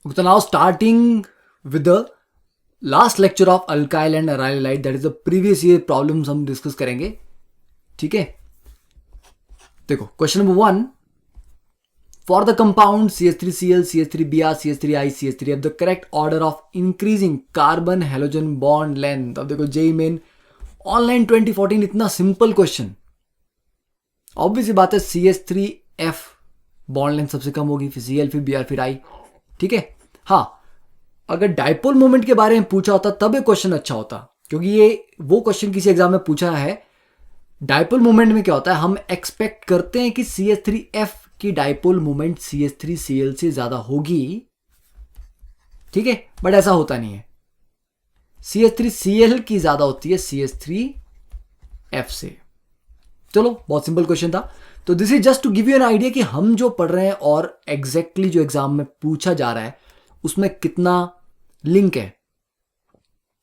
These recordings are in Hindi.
So now starting with the last lecture of alkyl and aryl halide, that is the previous year problems हम डिस्कस करेंगे. ठीक है, देखो question number 1. For the compound CH3Cl, CH3Br, CH3I, CH3, the correct order of increasing carbon halogen bond length. अब देखो जेई मेन ऑनलाइन 2014 इतना सिंपल क्वेश्चन. ऑब्वियसली बात है CH3F बॉन्ड लेंथ सबसे कम होगी, फिर Cl, फिर Br, फिर I. ठीक है. हाँ, अगर डाइपोल मोमेंट के बारे में पूछा होता तब ये क्वेश्चन अच्छा होता, क्योंकि ये वो क्वेश्चन किसी एग्जाम में पूछा है. डाइपोल मोमेंट में क्या होता है, हम एक्सपेक्ट करते हैं कि CH3F की डाइपोल मोमेंट CH3Cl से ज्यादा होगी. ठीक है, बट ऐसा होता नहीं है. CH3Cl की ज्यादा होती है CH3F से. चलो, बहुत सिंपल क्वेश्चन था. तो this is just to give you an idea कि हम जो पढ़ रहे हैं और एग्जैक्टली जो एग्जाम में पूछा जा रहा है उसमें कितना लिंक है.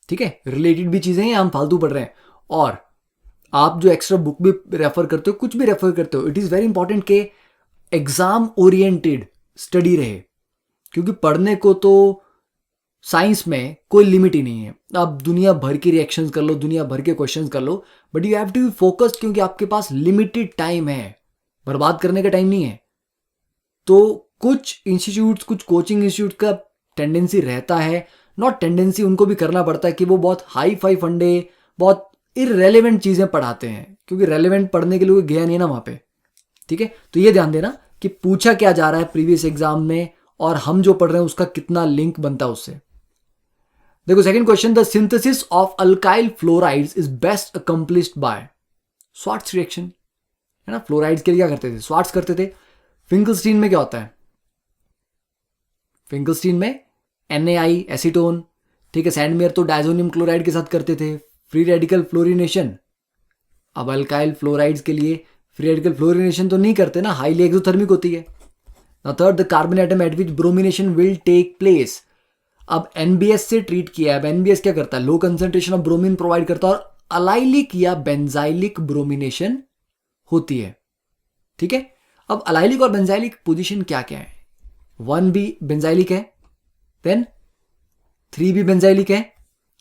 ठीक है, रिलेटेड भी चीजें हैं, हम फालतू पढ़ रहे हैं. और आप जो एक्स्ट्रा बुक भी रेफर करते हो, कुछ भी रेफर करते हो, इट इज वेरी इंपॉर्टेंट कि एग्जाम ओरिएंटेड स्टडी रहे, क्योंकि पढ़ने को तो साइंस में कोई लिमिट ही नहीं है. आप दुनिया भर के रिएक्शंस कर लो, दुनिया भर के क्वेश्चंस कर लो, but you have to be focused, क्योंकि आपके पास लिमिटेड टाइम है, बर्बाद करने का टाइम नहीं है. तो कुछ इंस्टीट्यूट्स, कुछ कोचिंग इंस्टीट्यूट का टेंडेंसी रहता है, नॉट टेंडेंसी, उनको भी करना पड़ता है कि वो बहुत हाई फाई फंडे, बहुत इररेलेवेंट चीजें पढ़ाते हैं, क्योंकि रेलेवेंट पढ़ने के लिए गया नहीं ना वहां पे. ठीक है, तो ये ध्यान देना कि पूछा क्या जा रहा है प्रीवियस एग्जाम में और हम जो पढ़ रहे हैं उसका कितना लिंक बनता है उससे. देखो second question, the synthesis of alkyl fluorides is best accomplished by Swarts reaction. है ना, फ्लोराइड्स के लिए क्या करते थे, स्वार्ट्ज करते थे. फिंकलस्टीन में क्या होता है, फिंकलस्टीन में NaI एसीटोन. ठीक है, सैंडमेयर तो डायजोनियम क्लोराइड के साथ करते थे, फ्री रेडिकल फ्लोरिनेशन. अब अल्काइल फ्लोराइड्स के लिए फ्री रेडिकल फ्लोरिनेशन तो नहीं करते ना, हाईली एक्सोथर्मिक होती है. Third, the carbon atom at which bromination will take place. अब NBS से ट्रीट किया है. अब NBS क्या करता है, low concentration of bromine provide करता है और अलाइलिक या बेंजाइलिक ब्रोमिनेशन होती है. ठीक है, अब अलाइलिक और बेंजाइलिक पोजीशन क्या क्या है. 1 भी बेंजाइलिक है, देन 3 भी बेंजाइलिक है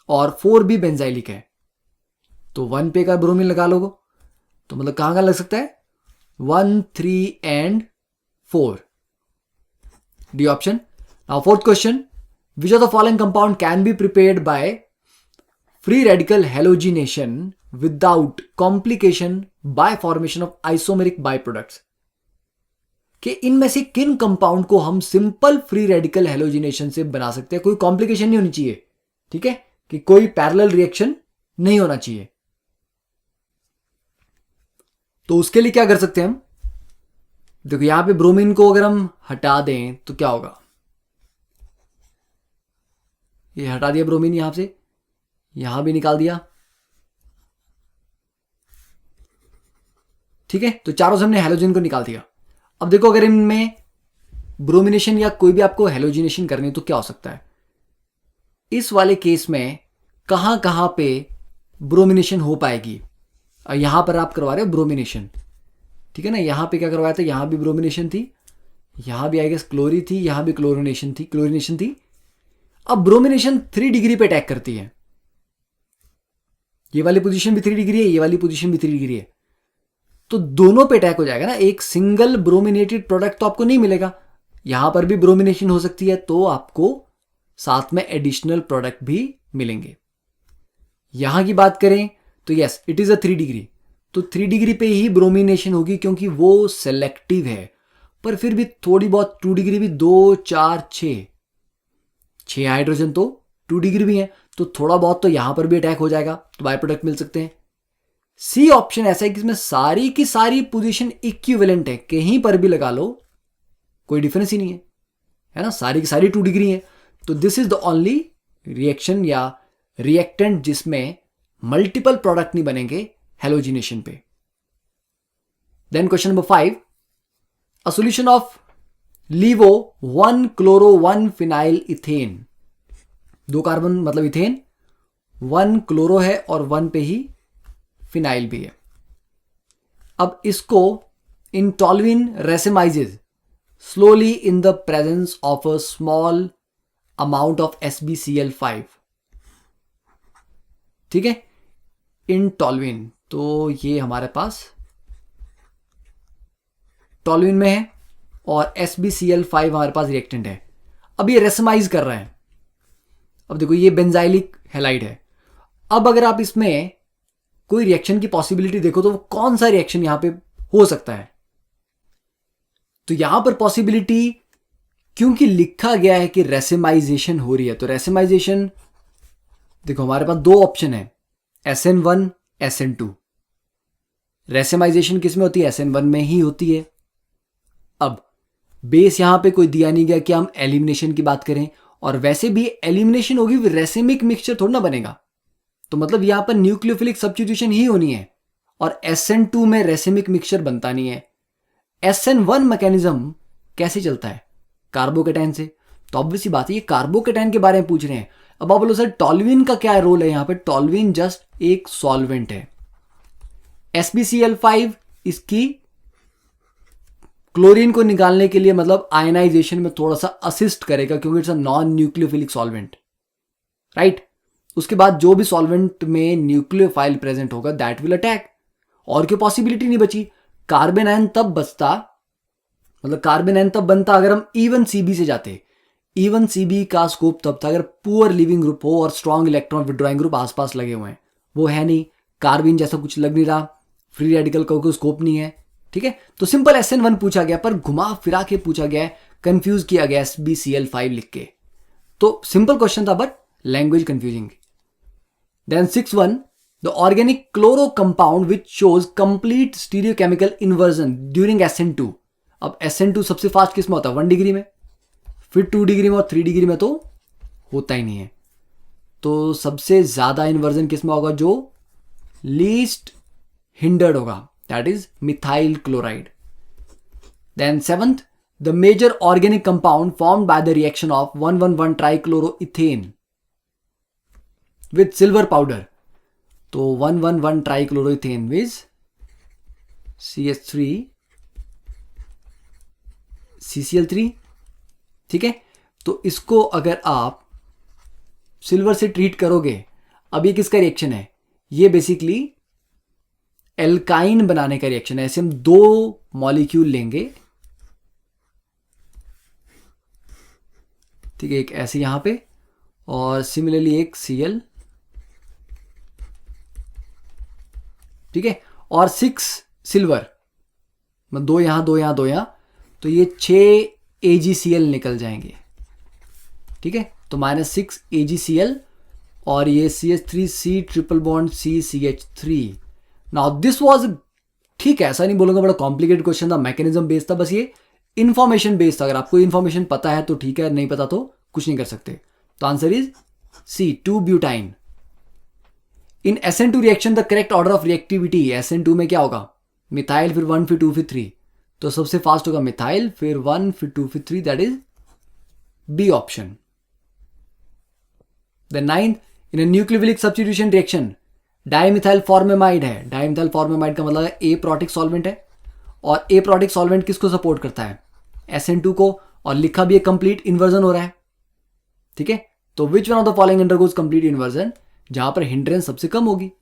और 4 भी बेंजाइलिक है. तो 1 पे का ब्रोमीन लगा लोगे तो मतलब कहां लग सकता है, 1, 3 and 4. D option. Now fourth question, which of the following compound can be prepared by free radical halogenation without complication by formation of isomeric by products. कि इनमें से किन कंपाउंड को हम सिंपल फ्री रेडिकल हेलोजिनेशन से बना सकते हैं, कोई कॉम्प्लिकेशन नहीं होनी चाहिए. ठीक है, कि कोई पैरेलल रिएक्शन नहीं होना चाहिए. तो उसके लिए क्या कर सकते हैं हम, देखो यहां पे ब्रोमीन को अगर हम हटा दें तो क्या होगा, ये हटा दिया ब्रोमीन, यहां से यहां भी निकाल दिया. ठीक है, तो चारों से हमने हेलोजन को निकाल दिया. अब देखो अगर इनमें ब्रोमिनेशन या कोई भी आपको हेलोजिनेशन करनी है तो क्या हो सकता है. इस वाले केस में कहां कहां पे ब्रोमिनेशन हो पाएगी. यहां पर आप करवा रहे हो ब्रोमिनेशन. ठीक है ना, यहां पे क्या करवाया था, यहां भी ब्रोमिनेशन थी, यहां भी आई गेस क्लोरी थी, यहां भी क्लोरिनेशन थी. अब ब्रोमिनेशन 3 डिग्री पे अटैक करती है. ये वाली पोजीशन भी 3 डिग्री है, ये वाली पोजीशन भी 3 डिग्री है. तो दोनों पे अटैक हो जाएगा ना, एक सिंगल ब्रोमिनेटेड प्रोडक्ट तो आपको नहीं मिलेगा. यहां पर भी ब्रोमिनेशन हो सकती है तो आपको साथ में एडिशनल प्रोडक्ट भी मिलेंगे. यहां की बात करें तो yes, it is a 3 degree. तो 3 डिग्री पे ही ब्रोमिनेशन होगी क्योंकि वो सेलेक्टिव है. पर फिर भी थोड़ी बहुत 2 डिग्री भी, 2, 4, 6 हाइड्रोजन तो 2 डिग्री भी है, तो थोड़ा बहुत तो यहां पर भी अटैक हो जाएगा, तो बाय प्रोडक्ट मिल सकते हैं. सी ऑप्शन ऐसा है कि इसमें सारी की सारी पोजीशन इक्विवेलेंट है, कहीं पर भी लगा लो कोई डिफरेंस ही नहीं है, है ना, सारी की सारी 2 डिग्री है. तो this is the only reaction या रिएक्टेंट जिसमें मल्टीपल प्रोडक्ट नहीं बनेंगे हेलोजिनेशन पे. Then question number 5, a solution of levo 1 chloro 1 phenyl ethane. 2 carbon मतलब इथेन, 1 क्लोरो है और 1 पे ही फिनाइल भी है. अब इसको इंटोल्विन रेसेमाइजेज slowly in the presence of a small amount of SbCl5, ठीक है, इन टॉल्यूइन। तो ये हमारे पास टॉल्यूइन में है और SbCl5 हमारे पास रिएक्टेंट है। अब ये रेसमाइज कर रहे हैं। अब देखो ये बेंजाइलिक हैलाइड है। अब अगर आप इसमें कोई रिएक्शन की पॉसिबिलिटी देखो तो वो कौन सा रिएक्शन यहां पे हो सकता है? तो यहां पर पॉसिबिलिटी, क्योंकि लिखा गया है कि रेसिमाइजेशन हो रही है, तो रेसिमाइजेशन देखो हमारे पास दो ऑप्शन है, SN1 SN2। रेसिमाइजेशन किस में होती है? SN1 में ही होती है। अब बेस यहां पे कोई दिया नहीं गया कि हम एलिमिनेशन की बात करें, और वैसे भी एलिमिनेशन होगी रेसिमिक मिक्सचर थोड़ा ना बनेगा, तो मतलब यहां पर न्यूक्लियोफिलिक सब्स्टिट्यूशन ही होनी है, और SN2 में रेसिमिक मिक्सचर बनता नहीं है। SN1 मैकेनिज्म कैसे चलता है? कार्बोकेटाइन से। तो ऑब्वियसली बात है ये कार्बोकेटाइन के बारे में पूछ रहे हैं। अब आप बोलो सर टॉल्यूइन का क्या रोल है यहां पे? टॉल्यूइन जस्ट एक सॉल्वेंट है। SbCl5 इसकी क्लोरीन को निकालने के लिए मतलब आयनाइजेशन में थोड़ा सा असिस्ट करेगा, क्योंकि it's a non nucleophilic solvent, right. उसके बाद जो भी सॉल्वेंट में न्यूक्लियोफाइल प्रेजेंट होगा दैट विल अटैक। और कोई पॉसिबिलिटी नहीं बची। कार्बन आयन तब बचता, मतलब कार्बन आयन तब बनता अगर हम इवन CB से जाते। इवन CB का स्कोप तब था अगर पुअर लिविंग ग्रुप हो और स्ट्रॉन्ग इलेक्ट्रॉन विड्रॉइंग ग्रुप आसपास लगे हुए हैं। वो है नहीं, कार्बिन जैसा कुछ लग नहीं रहा, फ्री रेडिकल का कोई स्कोप नहीं है, ठीक है। तो सिंपल SN1 पूछा गया, पर घुमा फिरा के पूछा गया है, कंफ्यूज किया गया SbCl5 लिख के। तो सिंपल क्वेश्चन था but language confusing. Then 6.1, the organic chloro compound which shows complete stereochemical inversion during SN2। अब SN2 सबसे फास्ट किस में होता है? 1 डिग्री में, फिर 2 डिग्री में और 3 डिग्री में तो होता ही नहीं है। तो सबसे ज्यादा इन्वर्जन किस में होगा? जो लीस्ट हिंडर्ड होगा, that is methyl chloride. Then 7th, the major organic compound formed by the reaction of 1,1,1 trichloroethane with silver powder. तो 1,1,1 ट्राइक्लोरोइथेन विद CH3 CCl3, ठीक है। तो इसको अगर आप सिल्वर से ट्रीट करोगे, अब ये किसका रिएक्शन है? ये बेसिकली एल्काइन बनाने का रिएक्शन है। ऐसे हम दो मॉलिक्यूल लेंगे, ठीक है, एक ऐसे यहां पे और सिमिलरली एक Cl, ठीक है, और 6 सिल्वर, मतलब 2 यहां 2 यहां 2 यहां, तो ये 6 AgCl निकल जाएंगे, ठीक है। तो -6 AgCl और ये CH3C triple bond CCH3। Now this was, ठीक है, ऐसा नहीं बोलूंगा बड़ा कॉम्प्लिकेटेड क्वेश्चन था, मैकेनिज्म बेस्ड था, बस ये इंफॉर्मेशन बेस्ड था। अगर आपको इंफॉर्मेशन पता है तो ठीक है, नहीं पता तो कुछ नहीं कर सकते। तो answer is C, two butyne. In SN2 reaction the correct order of reactivity, SN2 में क्या होगा? मिथाइल, फिर 1, फिर 2, फिर 3। तो सबसे फास्ट होगा मिथाइल, फिर 1, फिर 2, फिर 3, that is B option. Then 9th, in a nucleophilic substitution reaction dimethyl formamide है। डाइमिथाइल फॉर्मेमाइड का मतलब है ए प्रोटिक सॉल्वेंट है, और ए प्रोटिक सॉल्वेंट किसको सपोर्ट करता है? SN2 को, और लिखा भी है कंप्लीट इन्वर्जन हो रहा है, ठीक है। तो which one of the following undergoes complete inversion, जहां पर हिंड्रेंस सबसे कम होगी?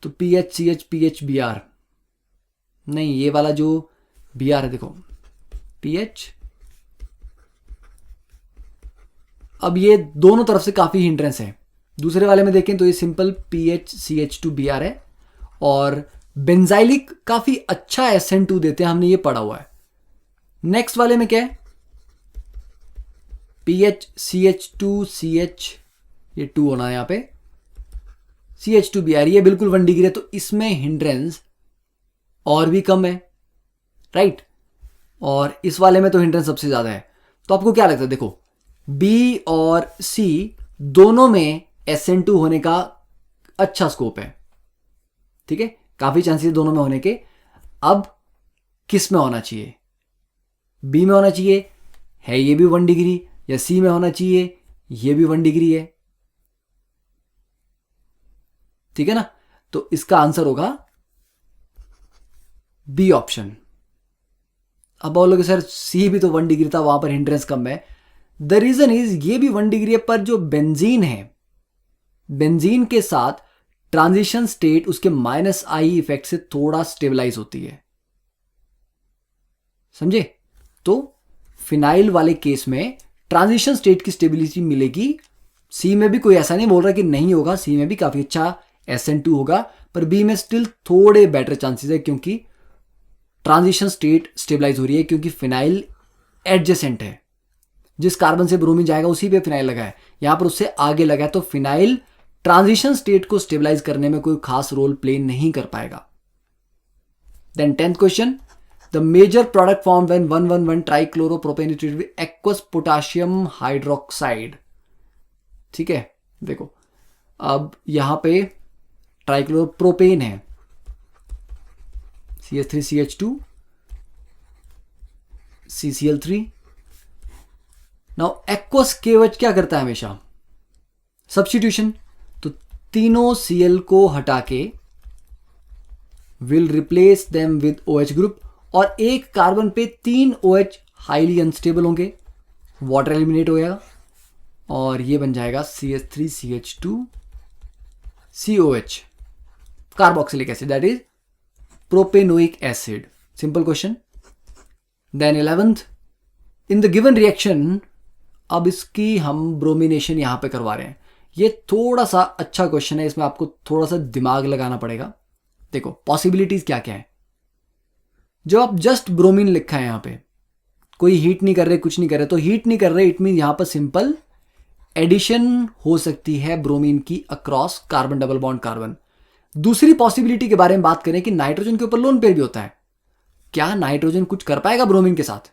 तो PH PH Br, नहीं, ये वाला जो Br है देखो PH, अब ये दोनों तरफ से काफी हिंड्रेंस है। दूसरे वाले में देखें तो ये सिंपल PHCH2Br है, और बेंजाइलिक काफी अच्छा SN2 देते हैं, हमने ये पढ़ा हुआ है। नेक्स्ट वाले में क्या है? PHCH2CH, ये 2 होना है यहां पे, CH2Br, ये बिल्कुल 1 डिग्री है, तो इसमें हिंड्रेंस और भी कम है, राइट। और इस वाले में तो हिंड्रेंस सबसे ज्यादा है। तो आपको क्या लगता है? देखो B और C दोनों में SN2 होने का अच्छा स्कोप है, ठीक है, काफी चांसेस दोनों में होने के। अब किस में होना चाहिए? B में होना चाहिए, है ये भी 1 डिग्री, या C में होना चाहिए, ये भी 1 डिग्री है, ठीक है ना। तो इसका आंसर होगा B ऑप्शन। अब बोलोगे सर C भी तो 1 डिग्री था, वहां पर हिंड्रेंस कम है। द रीजन इज ये भी 1 डिग्री है, पर जो बेंजीन है, बेंजीन के साथ ट्रांजिशन स्टेट उसके -I इफेक्ट से थोड़ा स्टेबलाइज होती है, समझे? तो फिनाइल वाले केस में ट्रांजिशन स्टेट की स्टेबिलिटी मिलेगी। सी में भी कोई ऐसा नहीं बोल रहा कि नहीं होगा, सी में भी काफी अच्छा SN2 होगा, पर बी में स्टिल थोड़े बेटर चांसेस है क्योंकि ट्रांजिशन स्टेट स्टेबलाइज हो रही है, क्योंकि फिनाइल एडजेसेंट है, जिस कार्बन से ब्रोमीन जाएगा उसी पे फिनाइल लगा है, यहां पर उससे आगे लगा है, तो फिनाइल ट्रांजिशन स्टेट को स्टेबलाइज करने में कोई खास रोल प्ले नहीं कर पाएगा। Then 10th question, the major product form when 111 trichloropropane is with aqueous potassium hydroxide. ठीक है, देखो अब यहां पे ट्राइक्लोरोप्रोपेन है, CH3CH2 CCl3। नाउ एक्वस केवच क्या करता है हमेशा? सब्स्टिट्यूशन। तो तीनों Cl को हटा के will replace them with OH group, और एक कार्बन पे 3 OH हाईली अनस्टेबल होंगे, वाटर एलिमिनेट हो जाएगा और ये बन जाएगा CH3CH2 COH, carboxylic acid, that is propanoic acid. Simple question. Then 11th, in the given reaction, अब इसकी हम ब्रोमिनेशन यहां पे करवा रहे हैं। ये थोड़ा सा अच्छा क्वेश्चन है, इसमें आपको थोड़ा सा दिमाग लगाना पड़ेगा। देखो पॉसिबिलिटीज क्या क्या है। जो आप जस्ट ब्रोमीन लिखा है यहां पे, कोई हीट नहीं कर रहे, कुछ नहीं कर रहे, तो हीट नहीं कर रहे इट मीन यहां पर सिंपल एडिशन हो सकती है ब्रोमीन की across carbon double bond carbon. दूसरी पॉसिबिलिटी के बारे में बात करें कि नाइट्रोजन के ऊपर लोन पेयर भी होता है, क्या नाइट्रोजन कुछ कर पाएगा ब्रोमीन के साथ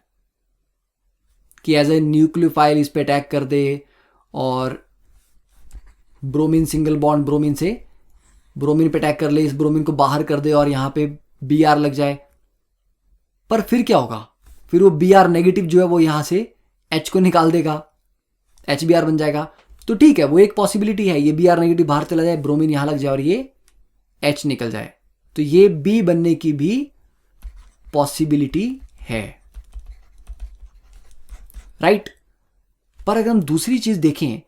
कि एज ए न्यूक्लियोफाइल इस पे अटैक कर दे और ब्रोमीन सिंगल बॉन्ड ब्रोमीन से ब्रोमीन पे अटैक कर ले, इस ब्रोमीन को बाहर कर दे और यहां पे Br लग जाए। पर फिर क्या होगा? फिर वो Br नेगेटिव जो है वो यहां से H को निकाल देगा, HBr बन जाएगा। तो ठीक है, वो एक पॉसिबिलिटी है, ये Br नेगेटिव बाहर चला जाए, ब्रोमीन यहां लग जाए और ये H निकल जाए, तो ये B बनने की भी पॉसिबिलिटी है, राइट। पर अगर हम दूसरी चीज देखें,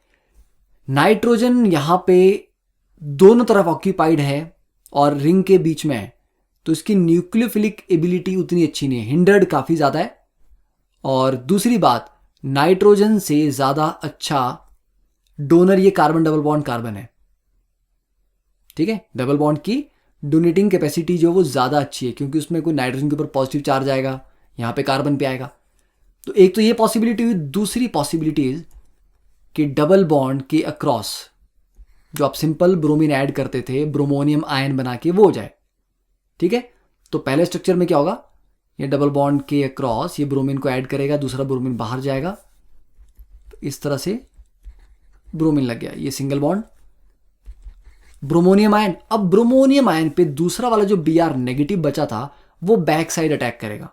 नाइट्रोजन यहां पे दोनों तरफ ऑक्यूपाइड है और रिंग के बीच में है, तो इसकी न्यूक्लियोफिलिक एबिलिटी उतनी अच्छी नहीं है, हिंडर्ड काफी ज्यादा है। और दूसरी बात, नाइट्रोजन से ज्यादा अच्छा डोनर ये कार्बन डबल बॉन्ड कार्बन है, ठीक है। डबल बॉन्ड की डोनेटिंग कैपेसिटी जो वो ज्यादा अच्छी है, क्योंकि उसमें कोई नाइट्रोजन के ऊपर पॉजिटिव चार्ज आएगा, यहां पे कार्बन पे आएगा। तो एक तो ये पॉसिबिलिटी हुई, दूसरी पॉसिबिलिटी इज कि डबल बॉन्ड के अक्रॉस जो आप सिंपल ब्रोमीन ऐड करते थे ब्रोमोनियम आयन बना के, वो हो जाए, ठीक है। तो पहले स्ट्रक्चर में क्या होगा, ये डबल बॉन्ड के अक्रॉस ये ब्रोमीन को ऐड करेगा, दूसरा ब्रोमीन बाहर जाएगा, तो इस तरह से ब्रोमीन लग गया, ये सिंगल बॉन्ड ब्रोमोनियम आयन। अब ब्रोमोनियम आयन पे दूसरा वाला जो Br नेगेटिव बचा था वो बैक साइड अटैक करेगा।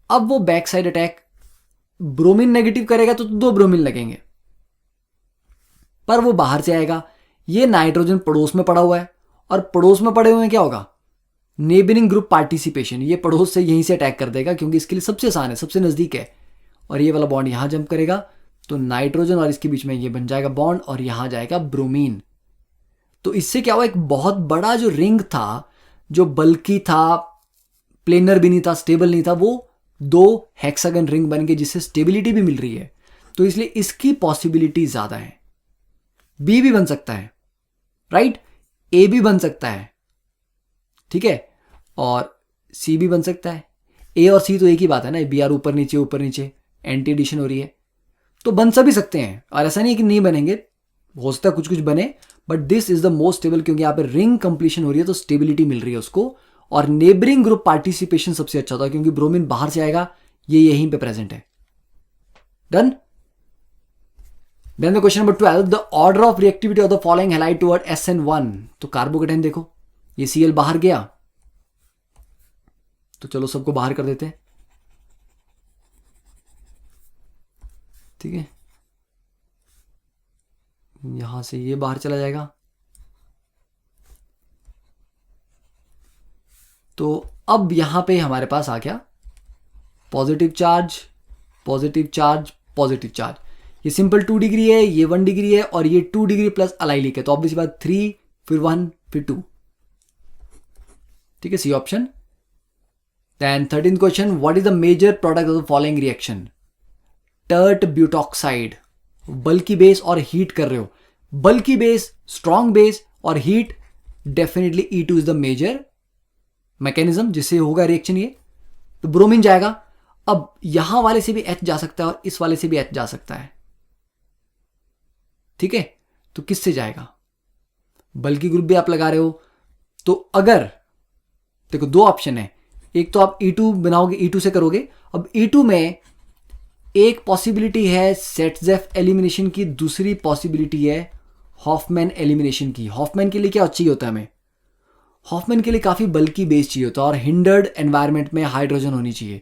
अब वो back side attack bromine negative करेगा तो 2 ब्रोमीन लगेंगे, पर वो बाहर से आएगा। ये नाइट्रोजन पड़ोस में पड़ा हुआ है, और पड़ोस में पड़े हुए क्या होगा, नेबरिंग ग्रुप पार्टिसिपेशन, ये पड़ोस से यहीं से अटैक कर देगा क्योंकि इसके लिए सबसे आसान है, सबसे नजदीक है, और ये वाला बॉन्ड यहां जंप करेगा, तो नाइट्रोजन और इसके बीच में ये बन जाएगा बॉन्ड और यहां जाएगा ब्रोमीन। तो इससे क्या हुआ, एक बहुत बड़ा जो रिंग था, जो बल्कि था, प्लेनर भी नहीं था, स्टेबल नहीं था, वो 2 हेक्सागन रिंग बन गए, जिससे स्टेबिलिटी भी मिल रही है। तो इसलिए इसकी पॉसिबिलिटी ज्यादा है। बी भी बन सकता है, राइट, ए भी बन सकता है, ठीक है, और सी भी बन सकता है। ए और सी तो एक ही बात है ना, Br ऊपर नीचे एंटी एडिशन हो रही है, तो बन सभी सकते हैं, और ऐसा नहीं है कि नहीं बनेंगे, हो सकता है कुछ कुछ बने, but this is the most stable, क्योंकि यहां पे रिंग कंप्लीशन हो रही है तो स्टेबिलिटी मिल रही है उसको, और नेबरिंग ग्रुप पार्टिसिपेशन सबसे अच्छा था क्योंकि ब्रोमीन बाहर से आएगा, ये यहीं पे प्रेजेंट है। Done. Then the question number 12, the order of reactivity of the following halide toward SN1। तो कार्बोकेटाइन देखो, ये Cl बाहर गया, तो चलो सबको बाहर कर देते हैं, ठीक है, यहां से ये बाहर चला जाएगा। तो अब यहां पे हमारे पास आ गया positive charge, positive charge, positive charge. ये सिंपल 2 डिग्री है, ये 1 डिग्री है, और ये 2 डिग्री प्लस अलाइलिक है, तो ऑब्वियसली बात 3 फिर 1 फिर 2, ठीक है, C option. Then 13th question, what is the major product of the following reaction? Tert butoxide, bulky base और हीट कर रहे हो, बल्कि बेस, स्ट्रॉन्ग बेस और heat, definitely E2 is the major mechanism जिससे होगा रिएक्शन ये, तो ब्रोमीन जाएगा। अब यहां वाले से भी H जा सकता है और इस वाले से भी H जा सकता है, ठीक है, तो किससे जाएगा? बल्कि ग्रुप भी आप लगा रहे हो, तो अगर देखो 2 ऑप्शन है, एक तो आप E2 बनाओगे, E2 से करोगे। अब E2 में एक पॉसिबिलिटी है सेटजेफ एलिमिनेशन की, दूसरी पॉसिबिलिटी है हॉफमैन एलिमिनेशन की। हॉफमैन के लिए क्या चाहिए होता है हमें? हॉफमैन के लिए काफ़ी बल्कि बेस चाहिए होता है और हिंडर्ड एनवायरनमेंट में हाइड्रोजन होनी चाहिए।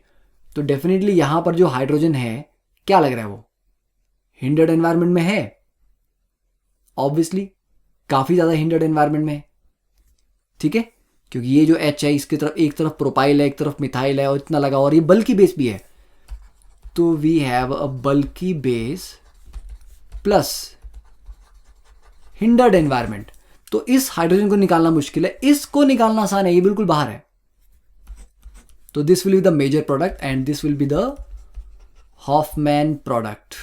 तो डेफिनेटली यहां पर जो हाइड्रोजन है, क्या लग रहा है वो हिंडर्ड एनवायरनमेंट में है, ऑब्वियसली काफ़ी ज़्यादा हिंडर्ड एनवायरनमेंट में है, ठीक है, क्योंकि ये जो H है इसकी तरफ, एक तरफ प्रोपाइल है, एक तरफ मिथाइल है और इतना लगा, और ये बल्कि बेस भी है, तो वी हैव अ बल्कि बेस प्लस हिंडर्ड एनवायरनमेंट। तो इस हाइड्रोजन को निकालना मुश्किल है, इसको निकालना आसान है, ये बिल्कुल बाहर है। तो this will be the major product and this will be the Hofmann product,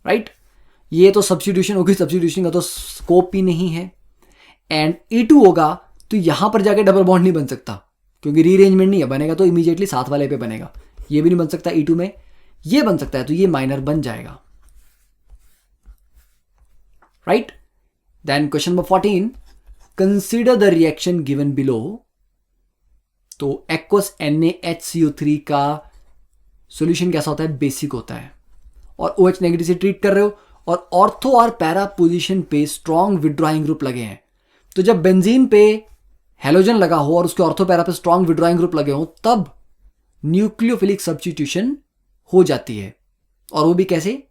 right. ये तो सब्स्टिट्यूशन होगी, सब्स्टिट्यूशन का तो स्कोप ही नहीं है। एंड E2 होगा तो यहां पर जाके डबल बॉन्ड नहीं बन सकता, क्योंकि रीअरेंजमेंट नहीं है, बनेगा तो इमीडिएटली साथ वाले पे बनेगा, ये भी नहीं बन सकता E2 में, ये बन सकता है, तो ये माइनर बन जाएगा, right. Then question number 14, consider the reaction given below. तो एक्वस NaHCO3 का सॉल्यूशन कैसा होता है? बेसिक होता है, और OH नेगेटिव से ट्रीट कर रहे हो, और ऑर्थो और पैरा पोजीशन पे स्ट्रॉन्ग विड्रॉइंग ग्रुप लगे हैं। तो जब बेंजीन पे हेलोजन लगा हो और उसके ऑर्थो पैरा पे स्ट्रॉन्ग विड्रॉइंग ग्रुप लगे हो, तब न्यूक्लियोफिलिक सब्स्टिट्यूशन हो जाती है, और वो भी कैसे?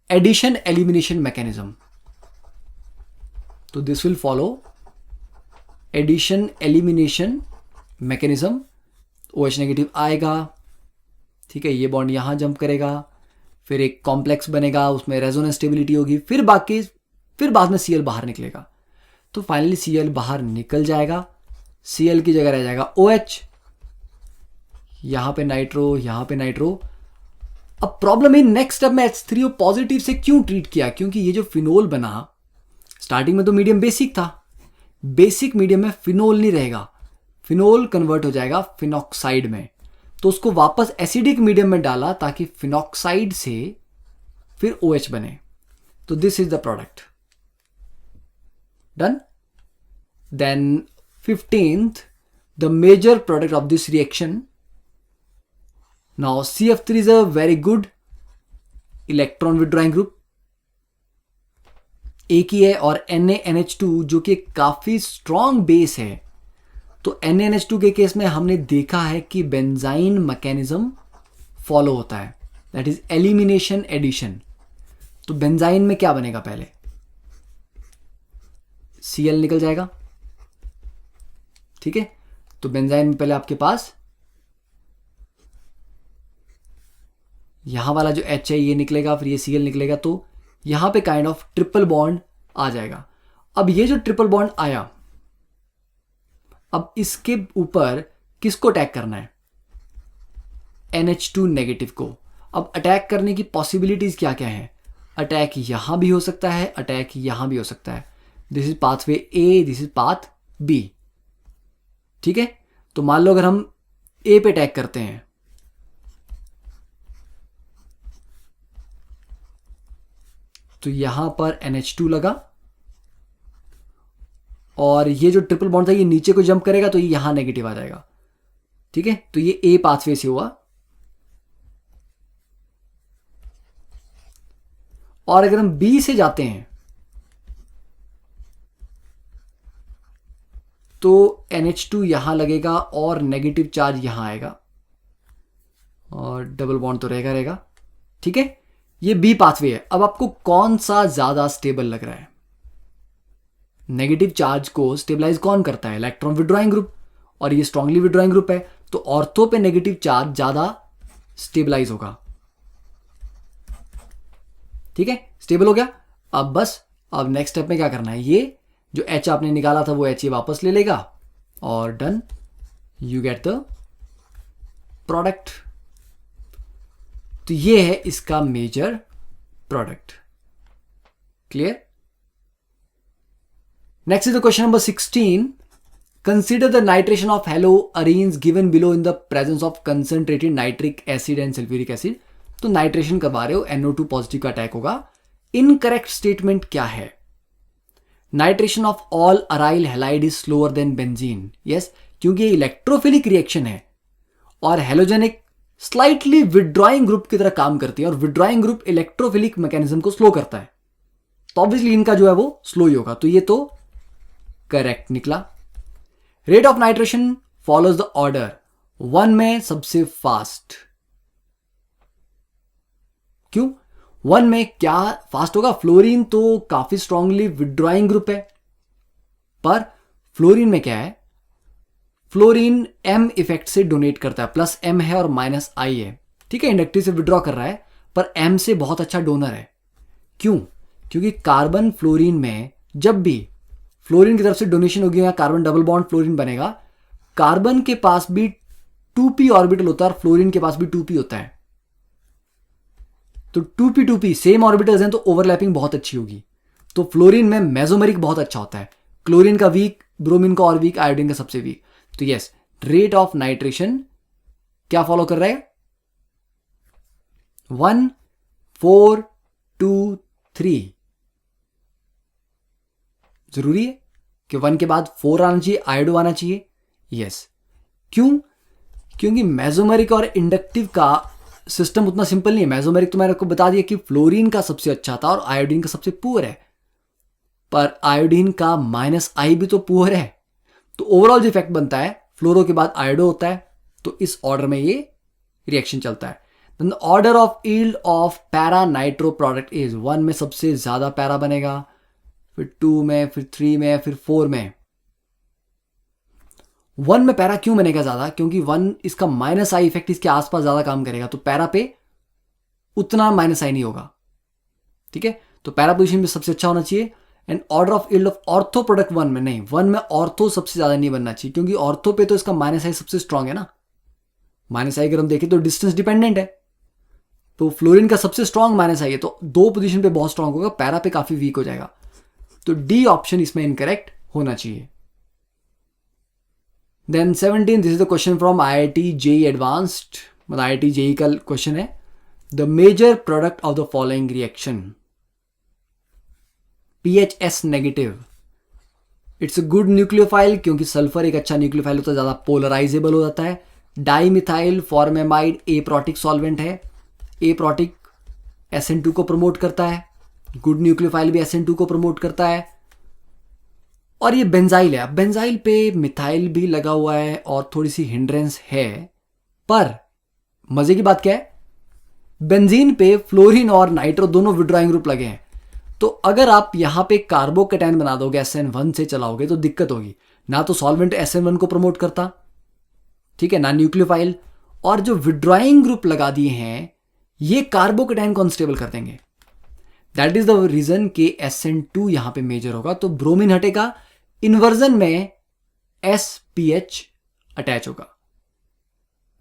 Addition elimination mechanism. तो this will follow addition elimination mechanism. OH negative आएगा, ठीक है, ये बॉन्ड यहां जंप करेगा, फिर एक कॉम्प्लेक्स बनेगा, उसमें रेजोनेंस स्टेबिलिटी होगी, फिर बाद में Cl बाहर निकलेगा। तो फाइनली Cl बाहर निकल जाएगा, Cl की जगह रह जाएगा OH, यहां पे नाइट्रो, यहां पे नाइट्रो। अब प्रॉब्लम है नेक्स्ट स्टेप में H3O पॉजिटिव से क्यों ट्रीट किया? क्योंकि ये जो फिनोल बना, स्टार्टिंग में तो मीडियम बेसिक था, बेसिक मीडियम में फिनोल नहीं रहेगा, फिनोल कन्वर्ट हो जाएगा फिनॉक्साइड में, तो उसको वापस एसिडिक मीडियम में डाला ताकि फिनॉक्साइड से फिर OH बने। तो this is the product, done. Then 15th, the major product of this reaction. Now CF3 is a very good electron withdrawing group, एक ही है, और NaNH2 जो कि काफी स्ट्रॉन्ग बेस है। तो NaNH2 के केस में हमने देखा है कि बेंजाइन मैकेनिज्म फॉलो होता है, दैट इज एलिमिनेशन एडिशन। तो बेंजाइन में क्या बनेगा? पहले Cl निकल जाएगा, ठीक है, तो बेंजाइन में पहले आपके पास यहां वाला जो H है ये निकलेगा, फिर ये Cl निकलेगा, तो यहां पे काइंड ऑफ ट्रिपल बॉन्ड आ जाएगा। अब ये जो ट्रिपल बॉन्ड आया, अब इसके ऊपर किसको अटैक करना है? NH2 नेगेटिव को। अब अटैक करने की पॉसिबिलिटीज क्या क्या है? अटैक यहां भी हो सकता है, अटैक यहां भी हो सकता है। This is pathway A, this is path B, ठीक है। तो मान लो अगर हम A पे अटैक करते हैं, तो यहां पर NH2 लगा, और ये जो ट्रिपल बॉन्ड था ये नीचे को जंप करेगा, तो ये यहां नेगेटिव आ जाएगा, ठीक है। तो ये A पाथवे से हुआ। और अगर हम B से जाते हैं तो NH2 यहां लगेगा और नेगेटिव चार्ज यहां आएगा, और डबल बॉन्ड तो रहेगा, ठीक है। ये B पाथवे है। अब आपको कौन सा ज्यादा स्टेबल लग रहा है? नेगेटिव चार्ज को स्टेबलाइज कौन करता है? इलेक्ट्रॉन विड्रॉइंग ग्रुप, और ये स्ट्रांगली विड्रॉइंग ग्रुप है, तो ऑर्थो पे नेगेटिव चार्ज ज्यादा स्टेबलाइज होगा, ठीक है, स्टेबल हो गया। अब बस अब नेक्स्ट स्टेप में क्या करना है, ये जो H आपने निकाला था वो H ये वापस ले लेगा और done, you get the product. तो ये है इसका major product. Clear? Next is the question number 16. Consider the nitration of haloarenes given below in the presence of concentrated nitric acid and sulfuric acid. तो नाइट्रेशन करवा रहे हो, NO2 पॉजिटिव का अटैक होगा। इनकरेक्ट स्टेटमेंट क्या है? Nitration of all aryl halide is slower then benzene. Yes, क्योंकि ये इलेक्ट्रोफिलिक रिएक्शन है और हेलोजेनिक स्लाइटली विड्रॉइंग ग्रुप की तरह काम करती है और विड्रॉइंग ग्रुप इलेक्ट्रोफिलिक मैकेनिज्म को स्लो करता है, तो ऑब्वियसली इनका जो है वो स्लो ही होगा। तो ये तो करेक्ट निकला। Rate of nitration follows the order, 1 में सबसे फास्ट। क्यों 1 में क्या फास्ट होगा? फ्लोरीन तो काफी स्ट्रांगली विड्रॉइंग ग्रुप है, पर फ्लोरीन में क्या है, फ्लोरीन M इफेक्ट से डोनेट करता है, प्लस M है और माइनस I है। ठीक है, इंडक्टिव से विड्रॉ कर रहा है पर M से बहुत अच्छा डोनर है। क्यों? क्योंकि कार्बन फ्लोरीन में जब भी फ्लोरीन की तरफ से डोनेशन होगी या कार्बन डबल बॉन्ड फ्लोरीन बनेगा, कार्बन के पास भी 2p ऑर्बिटल होता है और फ्लोरीन के पास भी 2p होता है। तो 2p सेम ऑर्बिटल्स हैं तो ओवरलैपिंग बहुत अच्छी होगी। तो फ्लोरीन में मेसोमेरिक बहुत अच्छा होता है, क्लोरीन का वीक, ब्रोमीन का और वीक, आयोडीन का सबसे वीक। तो यस, रेट ऑफ नाइट्रेशन क्या फॉलो कर रहा है? 1 4 2 3। जरूरी है कि 1 के बाद 4 आना चाहिए, आयोडो आना चाहिए। यस, क्यों? क्योंकि मेसोमेरिक और इंडक्टिव का सिस्टम उतना सिंपल नहीं है। मेसोमेरिक तो मैंने आपको बता दिया कि फ्लोरीन का सबसे अच्छा था और आयोडीन का सबसे पुअर है, पर आयोडीन का -I भी तो पुअर है। तो ओवरऑल जो इफेक्ट बनता है, फ्लोरो के बाद आयोडो होता है, तो इस ऑर्डर में ये रिएक्शन चलता है। Then the order of yield of para nitro product is, 1 में सबसे ज्यादा पैरा बनेगा, फिर 2 में, फिर 3 में, फिर 4 में। 1 में पैरा क्यों बनेगा ज्यादा? क्योंकि 1 इसका -I इफेक्ट इसके आसपास ज्यादा काम करेगा, तो पैरा पे उतना -I नहीं होगा। ठीक है, तो पैरा पोजीशन में सबसे अच्छा होना चाहिए। And order of yield of ortho product 1 में नहीं, 1 में ऑर्थो सबसे ज्यादा नहीं बनना चाहिए, क्योंकि ऑर्थो पे तो इसका -I सबसे स्ट्रांग है ना। -I अगर हम देखें तो डिस्टेंस डिपेंडेंट है, तो फ्लोरीन का सबसे स्ट्रांग -I है, तो 2 पोजीशन पे बहुत स्ट्रांग होगा, पैरा पे काफी वीक हो जाएगा। तो डी ऑप्शन इसमें इनकरेक्ट होना चाहिए। Then 17, this is the question from IIT JEE advanced, मतलब IIT JEE का क्वेश्चन है। The major product of the following reaction, PHS negative, it's a good nucleophile, क्योंकि सल्फर एक अच्छा न्यूक्लियोफाइल होता है, ज्यादा पोलराइजेबल हो जाता है। डाइमिथाइल फॉर्मेमाइड एप्रोटिक सॉल्वेंट है, एप्रोटिक SN2 को प्रमोट करता है, गुड न्यूक्लियोफाइल भी SN2 को प्रमोट करता है। और ये बेंजाइल है, अब बेंजाइल पे मिथाइल भी लगा हुआ है और थोड़ी सी हिंड्रेंस है, पर मजे की बात क्या है, बेंजीन पे फ्लोरीन और नाइट्रो दोनों विड्रॉइंग ग्रुप लगे हैं। तो अगर आप यहां पे कार्बोकेटाइन बना दोगे, SN1 से चलाओगे तो दिक्कत होगी, ना तो सॉल्वेंट SN1 को प्रमोट करता, ठीक है, ना न्यूक्लियोफाइल, और जो विड्रॉइंग ग्रुप लगा दिए हैं ये कार्बोकेटाइन को अनस्टेबल कर देंगे। दैट इज द रीजन कि SN2 यहां पे मेजर होगा। तो ब्रोमीन हटेगा, इन्वर्जन में SPH अटैच होगा।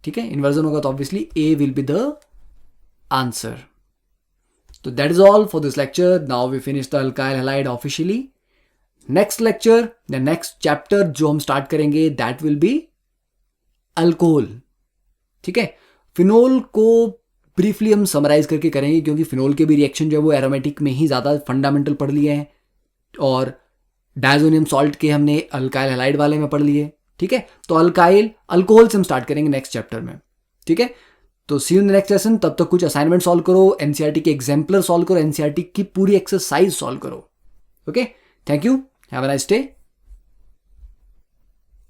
ठीक है, इन्वर्जन होगा तो obviously A will be the answer. तो that is all for this lecture. Now we finish the alkyl halide officially. Next lecture, the next chapter जो हम स्टार्ट करेंगे दैट विल बी अल्कोहल। ठीक है, फिनोल को ब्रीफली हम समराइज करके करेंगे, क्योंकि फिनोल के भी रिएक्शन जो है वो एरोमेटिक में ही ज्यादा फंडामेंटल पढ़ लिए हैं और डायजोनियम सॉल्ट के हमने अल्काइल हैलाइड वाले में पढ़ लिए। ठीक है, तो अल्कोहल से हम स्टार्ट करेंगे नेक्स्ट चैप्टर में। ठीक है, तो see you in the next session. तब तक कुछ असाइनमेंट सॉल्व करो, एनसीईआरटी के एग्जाम्पलर सॉल्व करो, एनसीईआरटी की पूरी एक्सरसाइज सॉल्व करो। Okay, thank you, have a nice day.